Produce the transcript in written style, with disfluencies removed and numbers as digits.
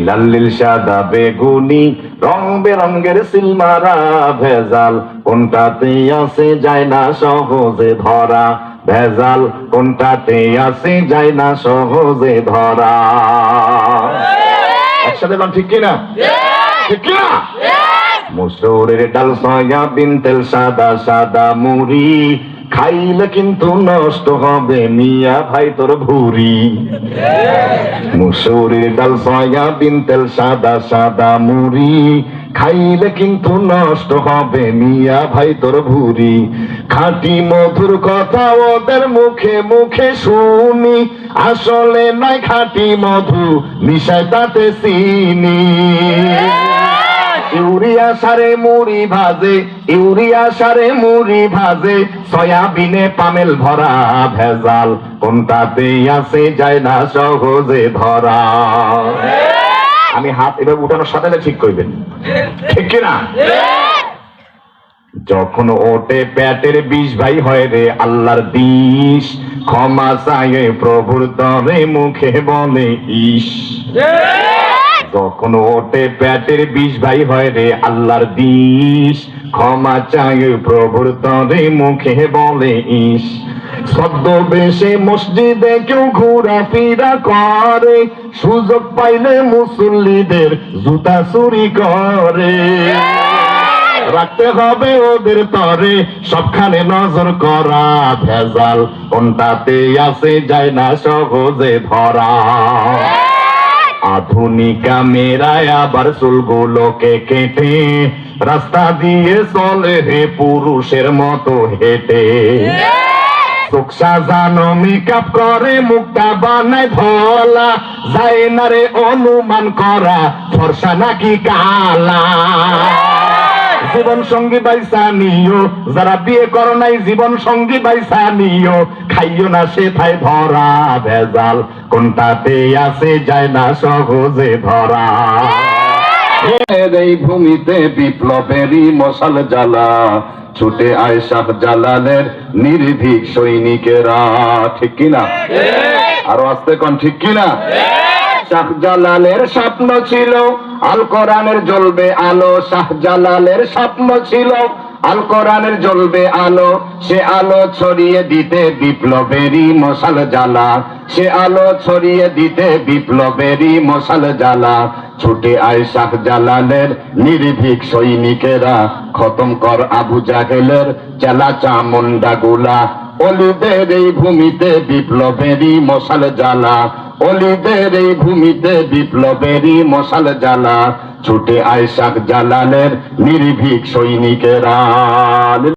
লাল নীল সাদা বেগুনি রং বেরঙের সিলমারা ভেজাল কোনটাতে আছে যায় না সহজে ধরা, ভেজাল কোনটাতে আছে যায় না সহজে ধরা। একসাথে বল ঠিক কিনা? ঠিক কিনা? মসুরের ডাল সয়াবিন তেল সাদা সাদা মুড়ি খাইলে কিন্তু নষ্ট হবে মিয়া ভাই তোর ভুঁড়ি। মসুরের ডাল সয়াবিন তেল সাদা সাদা মুড়ি খাইলে কিন্তু নষ্ট হবে মিয়া ভাই তোর ভুঁড়ি। খাঁটি মধুর কথা ওদের মুখে মুখে শুনি, আসলে নাই খাঁটি মধু মিশায় তাতে চিনি। ইউরিয়া সারে মুড়ি ভাজে, ইউরিয়া সারে মুড়ি ভাজে, সয়াবিনে পামেল ভরা ভেজাল কোনটাতে আছে যায় না সহজে ধরা। আমি হাত এভাবে উঠানোর সাথে ঠিক করবেন, ঠিক কিনা? যখন ওটে পেটের বিষ ভাই হয় রে আল্লাহর দিশ, ক্ষমা চায়ে প্রভুর তরে মুখে বলে ইস। যখন ওটে পেটের বিষ ভাই হয় রে আল্লাহর দিশ, ক্ষমা চায়ে প্রভুর তরে মুখে বলে ইস। ছদ্মবেশে মসজিদে কেউ ঘোরাফেরা করে, সুযোগ পাইলে মুসল্লিদের জুতা চুরি করে। রাখতে হবে ওদের তরে সবখানে নজর করা, ভেজাল কোনটাতে আছে যায় না সহজে ধরা। আধুনিক ক্যামেরায় আবার চুলগুলোকে কেটে রাস্তা দিয়ে চলে হে পুরুষের মতো হেঁটে। চোখ সাজানো মেকআপ করে মুখটা বানায় ধলা, যায় না রে অনুমান করা ফর্সা নাকি কালা। জীবন সঙ্গী বাইসা নিও, যারা বিয়ে করো নাই জীবন সঙ্গী বাইসা নিও, খাইও না সে থাই ধরা, ভেজাল কোনটাতে আছে যায় না সহজে ধরা। এই ভূমিতে বিপ্লবেরই মশাল জ্বালা, ছুটে আয় শাহ জালালের নির্ভীক সৈনিকেরা, ঠিক কিনা? আরো আস্তে কোন ঠিক কিনা? শাহজালালের স্বপ্ন ছিল আল কোরআনের জ্বলবে আলো, শাহজালালের স্বপ্ন ছিল আল কোরআনের জ্বলবে আলো, সে আলো ছড়িয়ে দিতে বিপ্লবেরই মশাল জ্বালা, সে আলো ছড়িয়ে দিতে বিপ্লবেরই মশাল জ্বালা। ছুটে আয় শাহজালালের নির্ভীক সৈনিকেরা, খতম কর আবু জাহেলের চেলা চামুন্ডা গুলা। অলিদের এই ভূমিতে বিপ্লবেরই মশাল জ্বালা, অলিদের এই ভূমিতে বিপ্লবেরই মশাল জ্বালা। ছুটে আয় শাহজালালের নির্ভীক সৈনিকেরা।